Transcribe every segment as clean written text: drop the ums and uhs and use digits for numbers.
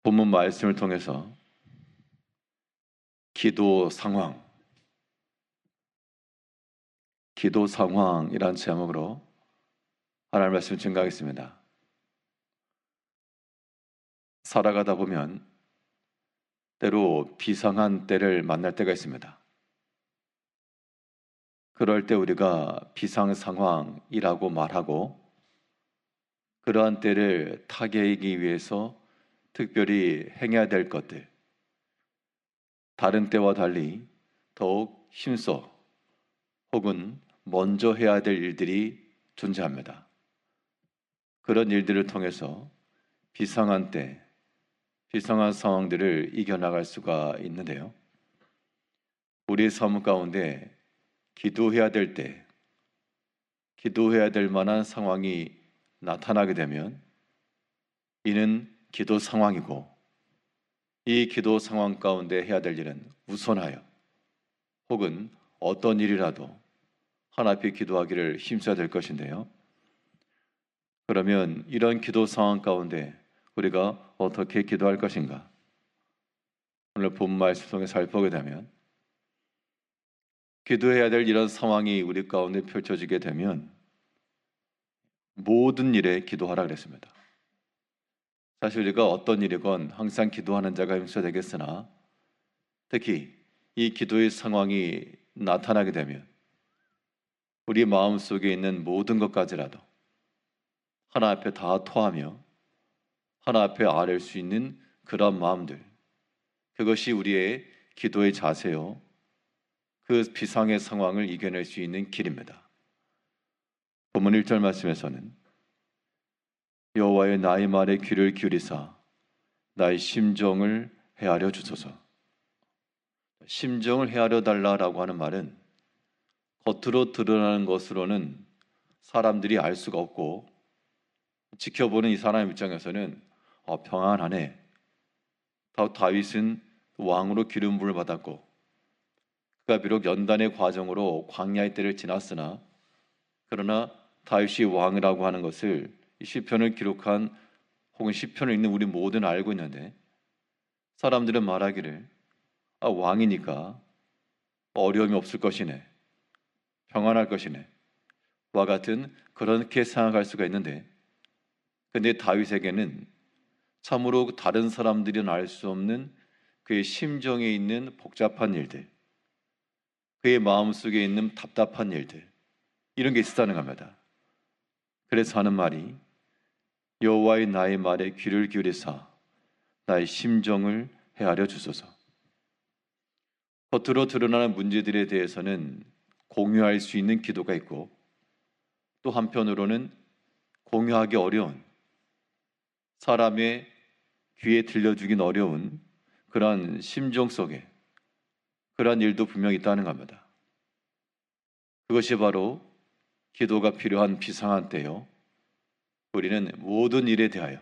본문 말씀을 통해서 기도 상황이란 제목으로 하나님의 말씀을 증거하겠습니다. 살아가다 보면 때로 비상한 때를 만날 때가 있습니다. 그럴 때 우리가 비상 상황이라고 말하고, 그러한 때를 타개이기 위해서 특별히 행해야 될 것들, 다른 때와 달리 더욱 힘써 혹은 먼저 해야 될 일들이 존재합니다. 그런 일들을 통해서 비상한 때, 비상한 상황들을 이겨나갈 수가 있는데요. 우리의 삶 가운데 기도해야 될 때, 기도해야 될 만한 상황이 나타나게 되면 이는 기도 상황이고, 이 기도 상황 가운데 해야 될 일은 우선하여 혹은 어떤 일이라도 하나님 앞에 기도하기를 힘써야 될 것인데요. 그러면 이런 기도 상황 가운데 우리가 어떻게 기도할 것인가? 오늘 본문 말씀 통해 살펴보게 되면, 기도해야 될 이런 상황이 우리 가운데 펼쳐지게 되면 모든 일에 기도하라 그랬습니다. 사실 우리가 어떤 일이건 항상 기도하는 자가 있어야 되겠으나, 특히 이 기도의 상황이 나타나게 되면 우리 마음속에 있는 모든 것까지라도 하나님 앞에 다 토하며 하나님 앞에 아뢰 수 있는 그런 마음들, 그것이 우리의 기도의 자세요, 그 비상의 상황을 이겨낼 수 있는 길입니다. 본문 1절 말씀에서는 여호와의 나의 말에 귀를 기울이사 나의 심정을 헤아려 주소서. 심정을 헤아려 달라라고 하는 말은 겉으로 드러나는 것으로는 사람들이 알 수가 없고, 지켜보는 이 사람 입장에서는 평안하네, 다윗은 왕으로 기름 부음을 받았고, 그가 비록 연단의 과정으로 광야의 때를 지났으나, 그러나 다윗이 왕이라고 하는 것을 이 시편을 기록한 혹은 시편을 읽는 우리 모두는 알고 있는데, 사람들은 말하기를 왕이니까 어려움이 없을 것이네, 평안할 것이네 와 같은 그렇게 생각할 수가 있는데, 근데 다윗에게는 참으로 다른 사람들은 알 수 없는 그의 심정에 있는 복잡한 일들, 그의 마음속에 있는 답답한 일들, 이런 게 있었다는 겁니다. 그래서 하는 말이 여호와의 나의 말에 귀를 기울이사 나의 심정을 헤아려 주소서. 겉으로 드러나는 문제들에 대해서는 공유할 수 있는 기도가 있고, 또 한편으로는 공유하기 어려운, 사람의 귀에 들려주긴 어려운 그러한 심정 속에 그러한 일도 분명히 있다는 겁니다. 그것이 바로 기도가 필요한 비상한 때요, 우리는 모든 일에 대하여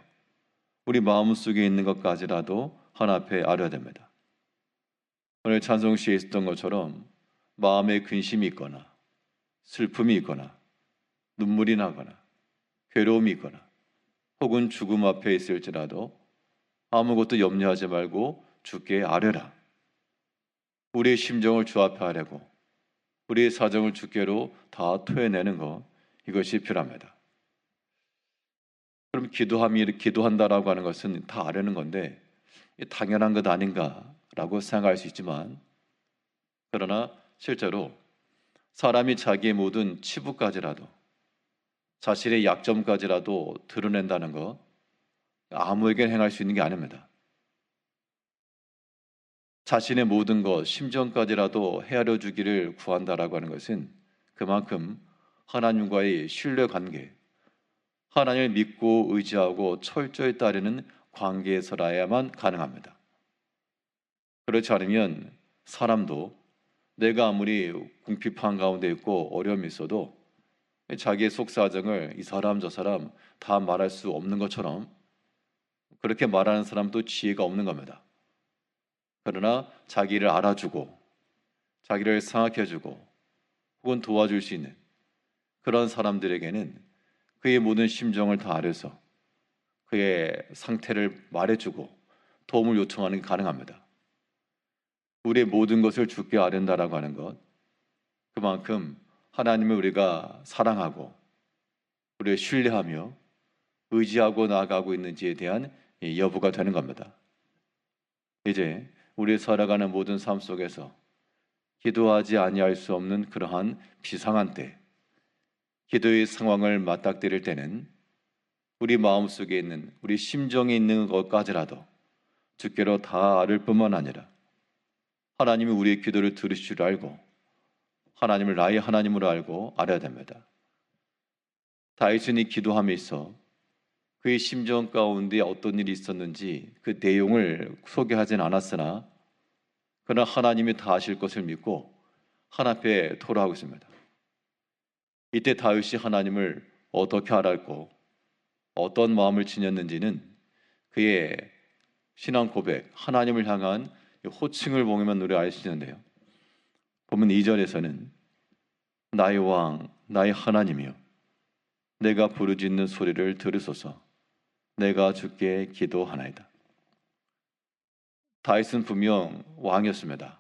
우리 마음속에 있는 것까지라도 하나님 앞에 아뢰어야 됩니다. 오늘 찬송시에 있었던 것처럼 마음에 근심이 있거나 슬픔이 있거나 눈물이 나거나 괴로움이 있거나 혹은 죽음 앞에 있을지라도 아무것도 염려하지 말고 주께 아뢰라. 우리의 심정을 주 앞에 아뢰고 우리의 사정을 주께로 다 토해내는 것, 이것이 필요합니다. 그럼 기도한다라고 하는 것은 다 아뢰는 건데 당연한 것 아닌가라고 생각할 수 있지만, 그러나 실제로 사람이 자기의 모든 치부까지라도, 자신의 약점까지라도 드러낸다는 것, 아무에게나 행할 수 있는 게 아닙니다. 자신의 모든 것, 심정까지라도 헤아려 주기를 구한다라고 하는 것은 그만큼 하나님과의 신뢰 관계, 하나님을 믿고 의지하고 철저히 따르는 관계에서라야만 가능합니다. 그렇지 않으면 사람도 내가 아무리 궁핍한 가운데 있고 어려움이 있어도 자기의 속사정을 이 사람 저 사람 다 말할 수 없는 것처럼, 그렇게 말하는 사람도 지혜가 없는 겁니다. 그러나 자기를 알아주고 자기를 생각해주고 혹은 도와줄 수 있는 그런 사람들에게는 그의 모든 심정을 다 아뢰서 그의 상태를 말해주고 도움을 요청하는 게 가능합니다. 우리의 모든 것을 주께 아뢰는다라고 하는 것, 그만큼 하나님을 우리가 사랑하고 우리를 신뢰하며 의지하고 나아가고 있는지에 대한 여부가 되는 겁니다. 이제 우리 살아가는 모든 삶 속에서 기도하지 아니할 수 없는 그러한 비상한 때, 기도의 상황을 맞닥뜨릴 때는 우리 마음속에 있는, 우리 심정에 있는 것까지라도 주께로 다 아를 뿐만 아니라 하나님이 우리의 기도를 들으실 줄 알고 하나님을 나의 하나님으로 알고 알아야 됩니다. 다윗이 기도함에 있어 그의 심정 가운데 어떤 일이 있었는지 그 내용을 소개하진 않았으나 그러나 하나님이 다 아실 것을 믿고 하나님 앞에 토로하고 있습니다. 이때 다윗이 하나님을 어떻게 알았고 어떤 마음을 지녔는지는 그의 신앙 고백, 하나님을 향한 호칭을 보면 우리가 알 수 있는데요. 보면 2절에서는 나의 왕, 나의 하나님이여 내가 부르짖는 소리를 들으소서 내가 주께 기도하나이다. 다윗은 분명 왕이었습니다.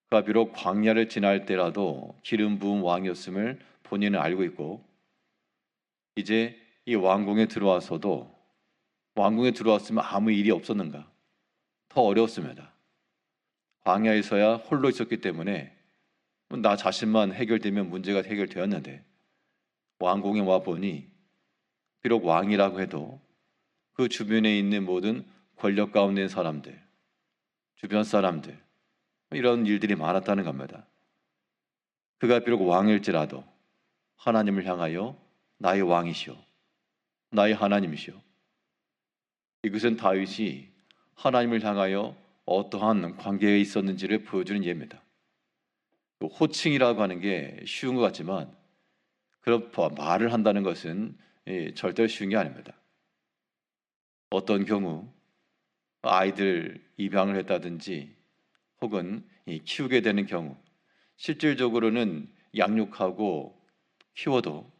그가 비록 광야를 지날 때라도 기름 부은 왕이었음을 본인은 알고 있고 이제 이 왕궁에 들어와서도 왕궁에 들어왔으면 아무 일이 없었는가? 더 어려웠습니다. 광야에서야 홀로 있었기 때문에 나 자신만 해결되면 문제가 해결되었는데 왕궁에 와 보니 비록 왕이라고 해도 그 주변에 있는 모든 권력 가운데 있는 사람들, 주변 사람들 이런 일들이 많았다는 겁니다. 그가 비록 왕일지라도 하나님을 향하여 나의 왕이시오, 나의 하나님이시오. 이것은 다윗이 하나님을 향하여 어떠한 관계에 있었는지를 보여주는 예입니다. 호칭이라고 하는 게 쉬운 것 같지만 그런 말을 한다는 것은 절대 쉬운 게 아닙니다. 어떤 경우 아이들 입양을 했다든지 혹은 키우게 되는 경우 실질적으로는 양육하고 키워도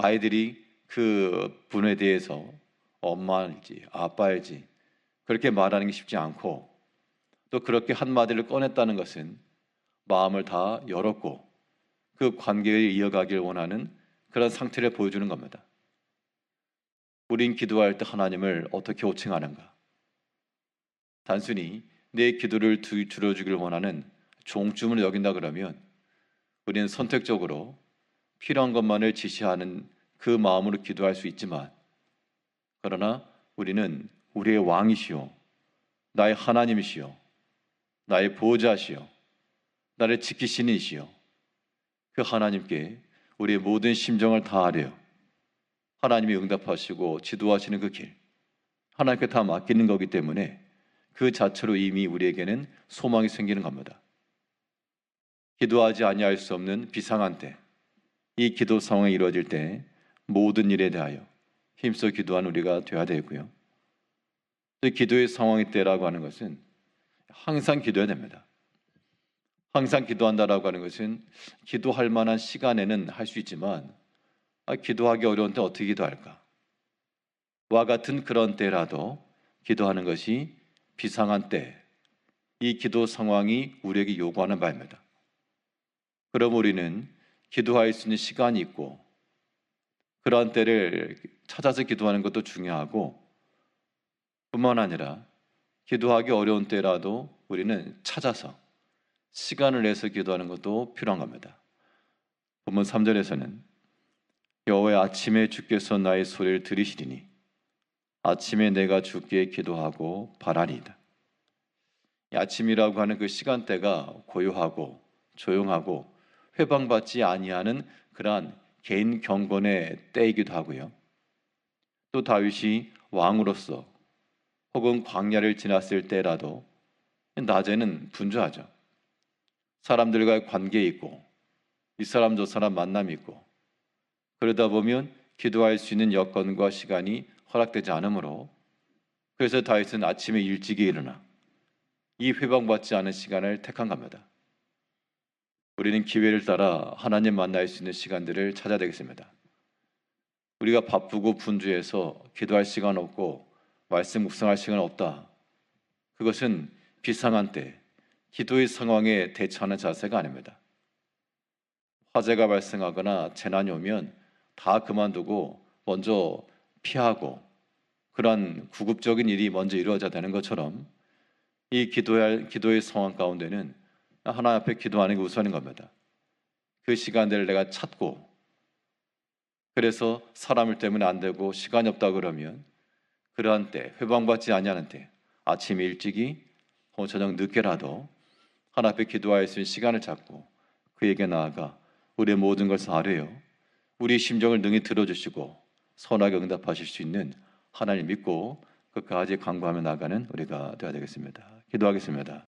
아이들이 그 분에 대해서 엄마일지 아빠일지 그렇게 말하는 게 쉽지 않고 또 그렇게 한마디를 꺼냈다는 것은 마음을 다 열었고 그 관계를 이어가길 원하는 그런 상태를 보여주는 겁니다. 우린 기도할 때 하나님을 어떻게 호칭하는가? 단순히 내 기도를 들어주길 원하는 종쯤을 여긴다 그러면 우리는 선택적으로 필요한 것만을 지시하는 그 마음으로 기도할 수 있지만 그러나 우리는 우리의 왕이시오, 나의 하나님이시오, 나의 보호자시오, 나를 지키시는 이시오, 그 하나님께 우리의 모든 심정을 다하려 하나님이 응답하시고 지도하시는 그 길, 하나님께 다 맡기는 거기 때문에 그 자체로 이미 우리에게는 소망이 생기는 겁니다. 기도하지 아니할 수 없는 비상한 때, 이 기도 상황이 이루어질 때 모든 일에 대하여 힘써 기도하는 우리가 되어야 되고요. 또 기도의 상황이 때라고 하는 것은 항상 기도해야 됩니다. 항상 기도한다라고 하는 것은 기도할 만한 시간에는 할 수 있지만 기도하기 어려운 때 어떻게 기도할까? 와 같은 그런 때라도 기도하는 것이 비상한 때, 이 기도 상황이 우리에게 요구하는 바입니다. 그럼 우리는 기도할 수 있는 시간이 있고 그러한 때를 찾아서 기도하는 것도 중요하고 뿐만 아니라 기도하기 어려운 때라도 우리는 찾아서 시간을 내서 기도하는 것도 필요한 겁니다. 본문 3절에서는 여호와의 아침에 주께서 나의 소리를 들으시리니 아침에 내가 주께 기도하고 바라리이다. 아침이라고 하는 그 시간대가 고요하고 조용하고 회방받지 아니하는 그러한 개인 경건의 때이기도 하고요. 또 다윗이 왕으로서 혹은 광야를 지났을 때라도 낮에는 분주하죠. 사람들과의 관계에 있고 이 사람 저 사람 만남이 있고 그러다 보면 기도할 수 있는 여건과 시간이 허락되지 않으므로 그래서 다윗은 아침에 일찍이 일어나 이 회방받지 않은 시간을 택한 겁니다. 우리는 기회를 따라 하나님 만날 수 있는 시간들을 찾아야 되겠습니다. 우리가 바쁘고 분주해서 기도할 시간 없고 말씀 묵상할 시간 없다. 그것은 비상한 때 기도의 상황에 대처하는 자세가 아닙니다. 화재가 발생하거나 재난이 오면 다 그만두고 먼저 피하고 그러한 구급적인 일이 먼저 이루어져야 되는 것처럼 이 기도의 상황 가운데는 하나님 앞에 기도하는 게 우선인 겁니다. 그 시간들을 내가 찾고, 그래서 사람을 때문에 안 되고 시간이 없다 그러면 그러한 때, 회방받지 아니하는 때, 아침 일찍이 혹은 저녁 늦게라도 하나님 앞에 기도할 수 있는 시간을 잡고 그에게 나아가 우리의 모든 것을 아뢰어 우리 심정을 능히 들어주시고 선하게 응답하실 수 있는 하나님 믿고 끝까지 강구하며 나가는 우리가 되어야 되겠습니다. 기도하겠습니다.